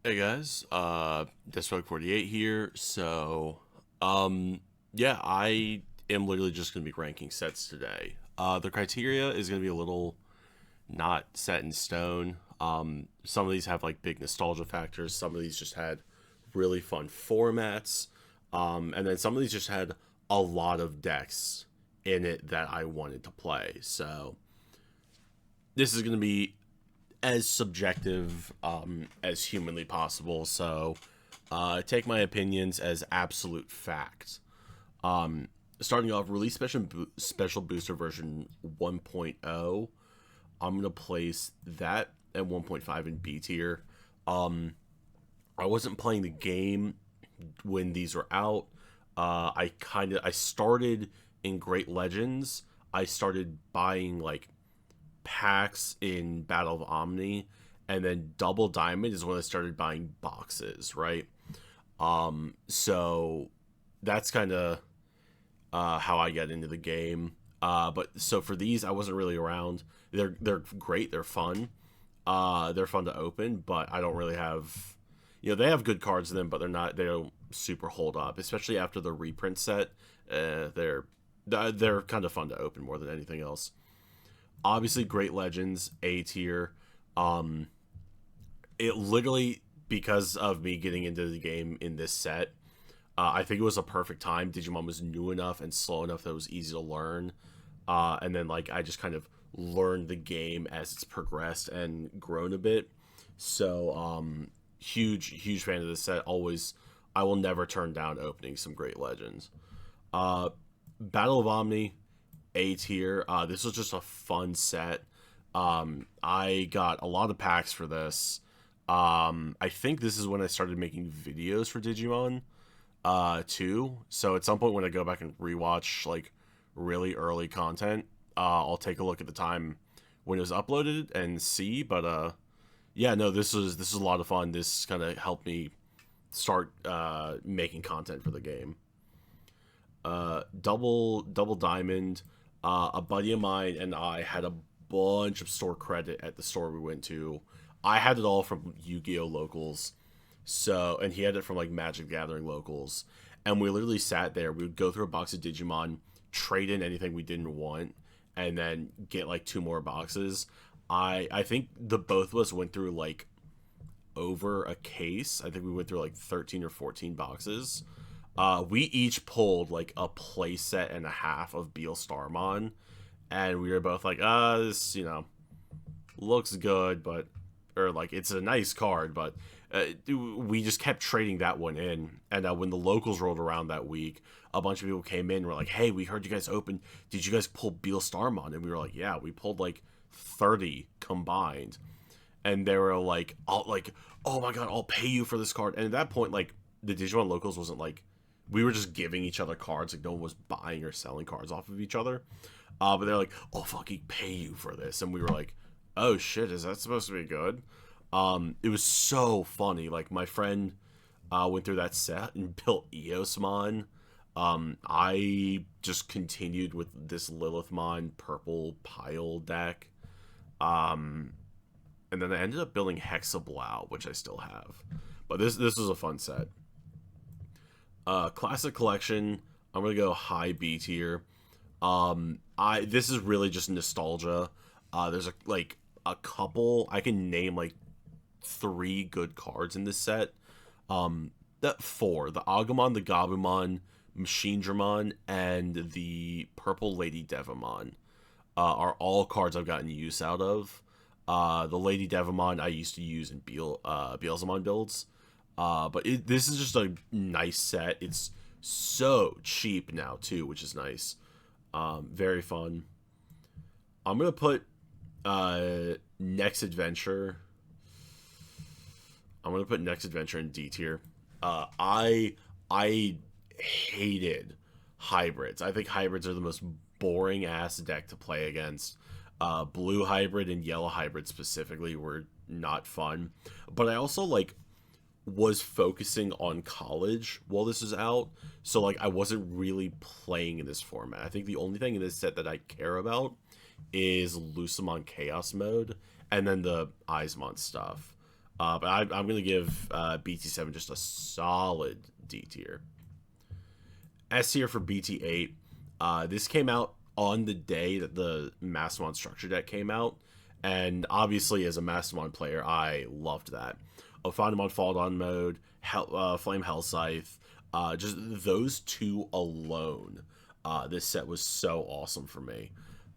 Hey guys, Deathstroke48 here. Yeah, I am literally just going to be ranking sets today. The criteria is going to be a little not set in stone. Some of these have like big nostalgia factors. Some of these just had really fun formats. And then some of these just had a lot of decks in it that I wanted to play. So this is going to be as subjective as humanly possible. So take my opinions as absolute facts. Starting off, release special booster version 1.0. I'm gonna place that at 1.5 in B tier. I wasn't playing the game when these were out. I started in Great Legends. I started buying like packs in Battle of Omni, and then Double Diamond is when I started buying boxes, right? So that's kind of how I get into the game. But so for these, I wasn't really around. They're great. They're fun. They're fun to open, but I don't really have. They have good cards in them, but they don't super hold up, especially after the reprint set. They're kind of fun to open more than anything else. Obviously, Great Legends A tier. Um, it literally, because of me getting into the game in this set, I think it was a perfect time. Digimon was new enough and slow enough that it was easy to learn. And then like I just kind of learned the game as it's progressed and grown a bit. So huge fan of this set. Always, I will never turn down opening some Great Legends. Uh, Battle of Omni, A tier. This was just a fun set. I got a lot of packs for this. I think this is when I started making videos for Digimon too. So at some point when I go back and rewatch like really early content, I'll take a look at the time when it was uploaded and see. But yeah, no, this is a lot of fun. This kind of helped me start making content for the game. Double Diamond. A buddy of mine and I had a bunch of store credit at the store we went to. I had it all from Yu-Gi-Oh locals, so and he had it from like Magic the Gathering locals, and we literally sat there. We would go through a box of Digimon, trade in anything we didn't want, and then get like two more boxes. I think the both of us went through like over a case. I think we went through like 13 or 14 boxes. We each pulled like a playset and a half of Beal Starmon, and we were both like, this, looks good, but, or like, it's a nice card, but we just kept trading that one in. And when the locals rolled around that week, a bunch of people came in and were like, hey, we heard you guys open. Did you guys pull Beal Starmon? And we were like, yeah, we pulled like 30 combined. And they were like, oh my god, I'll pay you for this card. And at that point, like the Digimon locals wasn't like we were just giving each other cards. Like no one was buying or selling cards off of each other. But they're like, I'll fucking pay you for this. And we were like, oh shit, is that supposed to be good? It was so funny. Like my friend went through that set and built Eosmon. I just continued with this Lilithmon purple pile deck. Um, and then I ended up building Hexablow, which I still have. But this was a fun set. Classic collection. I'm gonna go high B tier. I This is really just nostalgia. There's a couple. I can name like three good cards in this set. That four: the Agumon, the Gabumon, Machine Dramon, and the Purple Lady Devamon are all cards I've gotten use out of. The Lady Devamon I used to use in Beelzemon builds. This is just a nice set. It's so cheap now too, which is nice. Very fun. I'm gonna put Next Adventure. I'm gonna put Next Adventure in D tier. I hated hybrids. I think hybrids are the most boring ass deck to play against. Blue hybrid and yellow hybrid specifically were not fun. But I also like was focusing on college while this was out, so like I wasn't really playing in this format. I think the only thing in this set that I care about is Lucamon Chaos mode and then the Eismon stuff. But I'm going to give BT7 just a solid D tier. S tier for BT8. This came out on the day that the Mastermon structure deck came out. And obviously, as a Mastermon player, I loved that. Ophanamon Fall On mode, Flame Hell Scythe, just those two alone. This set was so awesome for me.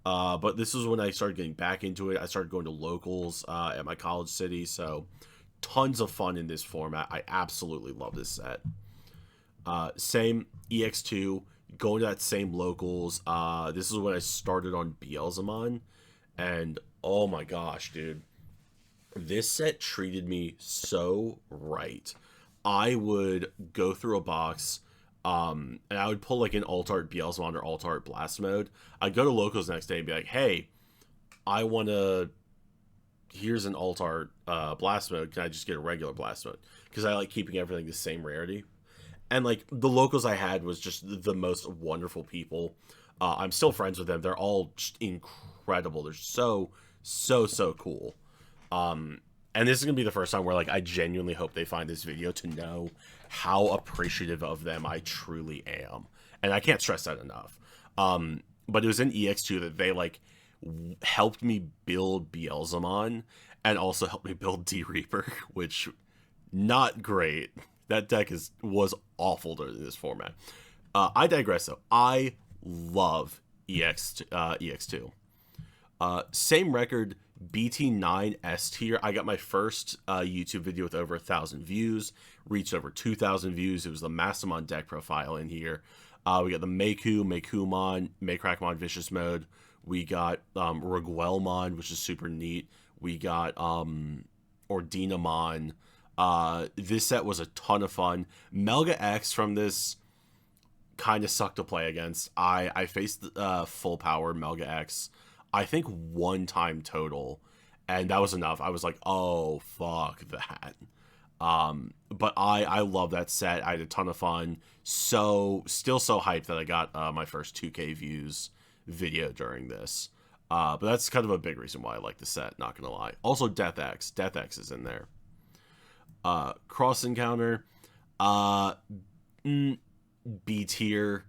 But this was when I started getting back into it. I started going to locals at my college city, so tons of fun in this format. I absolutely love this set. Same EX2, going to that same locals. This is when I started on Beelzemon, and oh my gosh, dude. This set treated me so right. I would go through a box, and I would pull like an Alt Art Beelzemon or Alt Art Blast mode. I'd go to locals next day and be like, hey, I want to... Here's an Alt Art Blast mode. Can I just get a regular Blast mode? Because I like keeping everything the same rarity. And like the locals I had was just the most wonderful people. I'm still friends with them. They're all just incredible. They're so cool. And this is gonna be the first time where like I genuinely hope they find this video to know how appreciative of them I truly am, and I can't stress that enough. But it was in EX2 that they like helped me build Beelzemon and also helped me build D-Reaper, which not great. That deck was awful during this format. I digress though. I love EX2. Same record, BT9 S tier. I got my first YouTube video with over 1,000 views, reached over 2,000 views. It was the Mastermon deck profile in here. We got the Meikumon, Maycrackmon Vicious Mode. We got Reguelmon, which is super neat. We got Ordinamon. This set was a ton of fun. Melga X from this kind of sucked to play against. I faced full power Melga X, I think one time total, and that was enough. I was like, oh, fuck that. But I love that set. I had a ton of fun. Still so hyped that I got my first 2K views video during this. But that's kind of a big reason why I like the set, not gonna lie. Also, Death X. Death X is in there. Cross Encounter. B tier.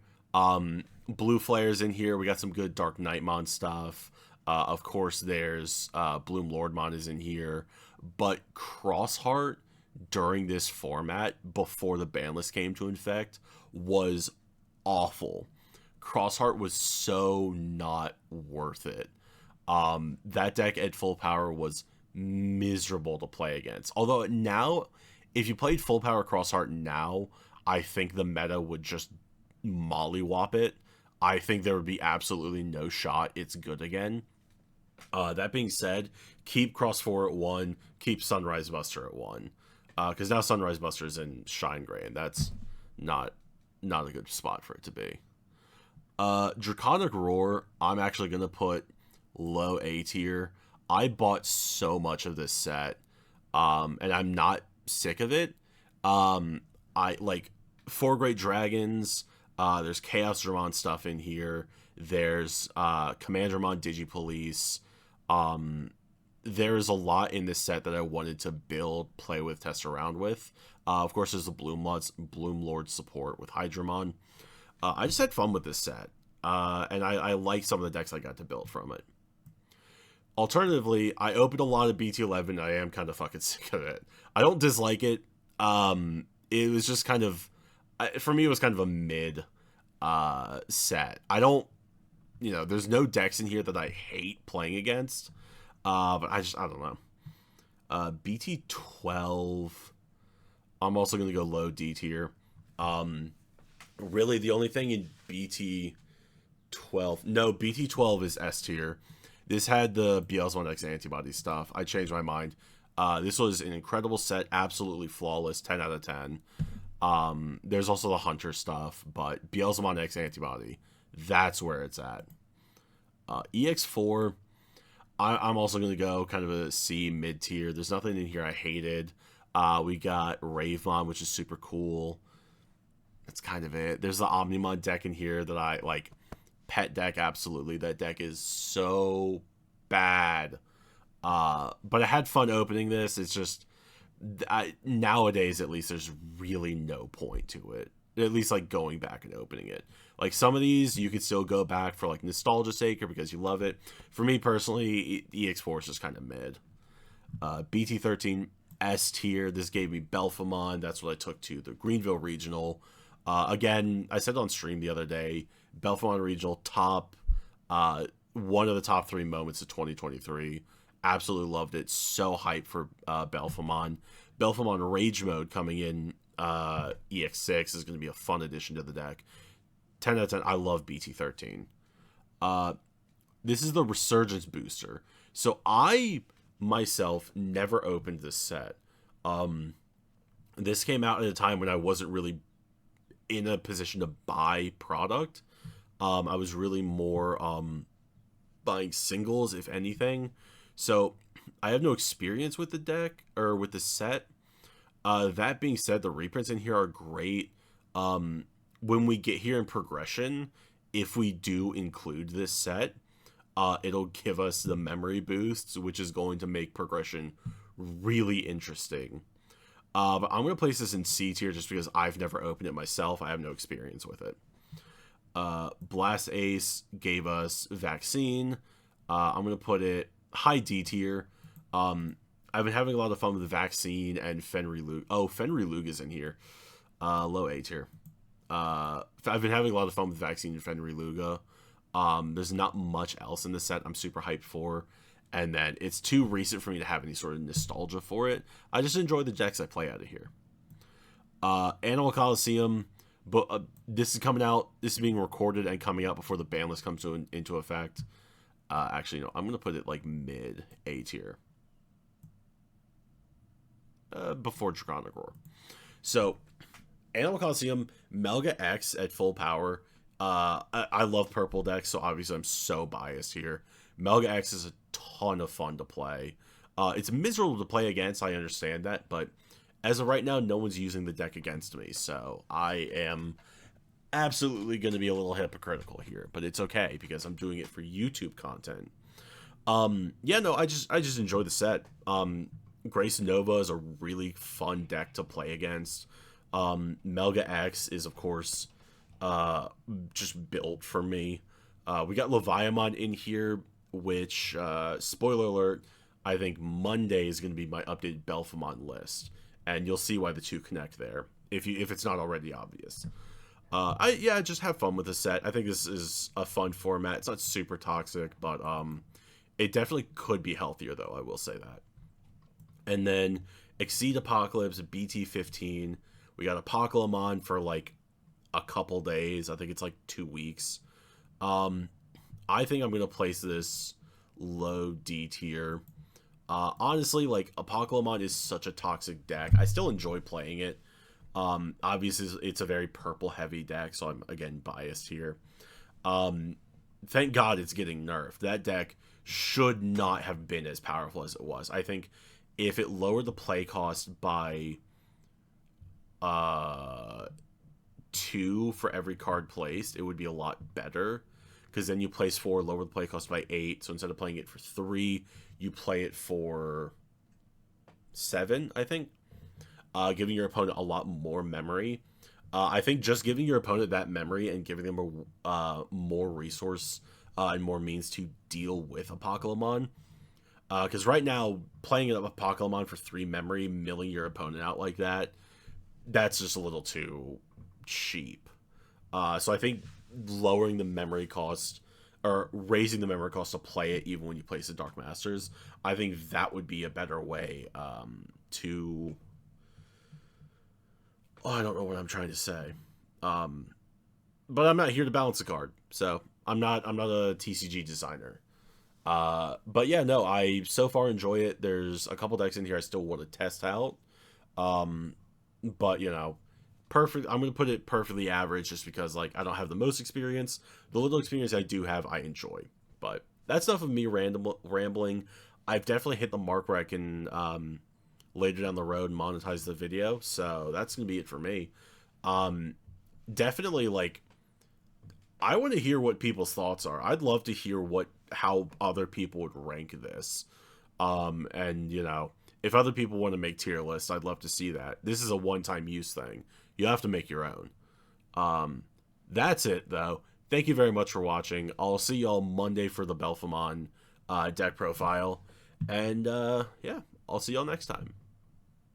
Blue Flares in here. We got some good Dark Knightmon stuff. Of course, there's Bloom Lordmon is in here. But Crossheart during this format, before the ban list came to effect, was awful. Crossheart was so not worth it. That deck at full power was miserable to play against. Although now, if you played full power Crossheart now, I think the meta would just mollywop it. I think there would be absolutely no shot it's good again. That being said, keep Cross 4 at 1, keep Sunrise Buster at 1. Because now Sunrise Buster is in Shine Gray, and that's not a good spot for it to be. Draconic Roar, I'm actually going to put low A tier. I bought so much of this set, and I'm not sick of it. I like 4 Great Dragons. There's Chaos Dramon stuff in here. There's Commandramon Digipolice. There's a lot in this set that I wanted to build, play with, test around with. Of course, there's the Bloom Lord support with Hydramon. I just had fun with this set, and I like some of the decks I got to build from it. Alternatively, I opened a lot of BT11, and I am kind of fucking sick of it. I don't dislike it. It was just kind of, for me, it was kind of a mid set. I don't, there's no decks in here that I hate playing against. But I don't know. BT12, I'm also going to go low D tier. Really, the only thing in BT12, no, BT12 is S tier. This had the Beelzemon X antibody stuff. I changed my mind. This was an incredible set, absolutely flawless, 10 out of 10. There's also the Hunter stuff, but Beelzemon X antibody, that's where it's at. EX4, I'm also going to go kind of a C mid tier. There's nothing in here I hated. We got Ravemon, which is super cool. That's kind of it. There's the Omnimon deck in here that I like. Pet deck, absolutely. That deck is so bad. But I had fun opening this. It's just nowadays at least there's really no point to it. At least like going back and opening it. Like some of these you could still go back for like nostalgia's sake or because you love it. For me personally, EX4 is just kind of mid. BT13 S tier. This gave me Belphemon. That's what I took to the Greenville Regional. Again, I said on stream the other day, Belphemon Regional top, one of the top 3 moments of 2023. Absolutely loved it. So hyped for Belphemon. Belphemon Rage Mode coming in EX6 is going to be a fun addition to the deck. 10 out of 10. I love BT13. This is the Resurgence booster. So I myself never opened this set. This came out at a time when I wasn't really in a position to buy product. I was really more buying singles, if anything. So I have no experience with the deck or with the set. That being said, the reprints in here are great. When we get here in progression, if we do include this set, it'll give us the memory boosts, which is going to make progression really interesting. But I'm going to place this in C tier just because I've never opened it myself. I have no experience with it. Blast Ace gave us Vaccine. I'm going to put it high D tier. I've been having a lot of fun with the Vaccine and Fenrir. Oh, Fenrir is in here. Low A tier. I've been having a lot of fun with Vaccine and Fenrir. There's not much else in the set I'm super hyped for. And then it's too recent for me to have any sort of nostalgia for it. I just enjoy the decks I play out of here. Animal Coliseum, but this is coming out. This is being recorded and coming out before the ban list comes into effect. Actually, no, I'm going to put it like mid A tier. Before Draconic Roar. So, Animal Coliseum, Melga X at full power. I love purple decks, so obviously I'm so biased here. Melga X is a ton of fun to play. It's miserable to play against, I understand that, but as of right now, no one's using the deck against me, so I am absolutely going to be a little hypocritical here, but it's okay because I'm doing it for YouTube content. Yeah, no, I just enjoy the set. Grace Nova is a really fun deck to play against. Melga X is, of course, just built for me. We got Leviamon in here, which, spoiler alert, I think Monday is going to be my updated Belphemon list, and you'll see why the two connect there, if it's not already obvious. I just have fun with the set. I think this is a fun format. It's not super toxic, but it definitely could be healthier, though, I will say that. And then Exceed Apocalypse, BT15. We got Apocalypse for like a couple days. I think it's like 2 weeks. I think I'm going to place this low D tier. Honestly, like, Apocalypse is such a toxic deck. I still enjoy playing it. Obviously, it's a very purple-heavy deck, so I'm, again, biased here. Thank God it's getting nerfed. That deck should not have been as powerful as it was. I think if it lowered the play cost by 2 for every card placed, it would be a lot better. Because then you place 4, lower the play cost by 8. So instead of playing it for 3, you play it for 7, I think. Giving your opponent a lot more memory. I think just giving your opponent that memory and giving them more resource and more means to deal with Apocalypse. Because right now, playing it up Apocalypse for 3 memory, milling your opponent out like that, that's just a little too cheap. So I think lowering the memory cost, or raising the memory cost to play it even when you place the Dark Masters, I think that would be a better way to... Oh, I don't know what I'm trying to say. But I'm not here to balance a card, so I'm not a TCG designer. But yeah, no, I so far enjoy it. There's a couple decks in here I still want to test out. But you know, perfect. I'm gonna put it perfectly average just because like I don't have the most experience. The little experience I do have, I enjoy. But that's enough of me rambling. I've definitely hit the mark where I can later down the road monetize the video, so that's gonna be it for me. Definitely, like, I want to hear what people's thoughts are. I'd love to hear how other people would rank this. And you know, if other people want to make tier lists, I'd love to see that. This is a one-time use thing. You have to make your own. That's it, though. Thank you very much for watching. I'll see y'all Monday for the Belphemon deck profile. And, yeah, I'll see y'all next time.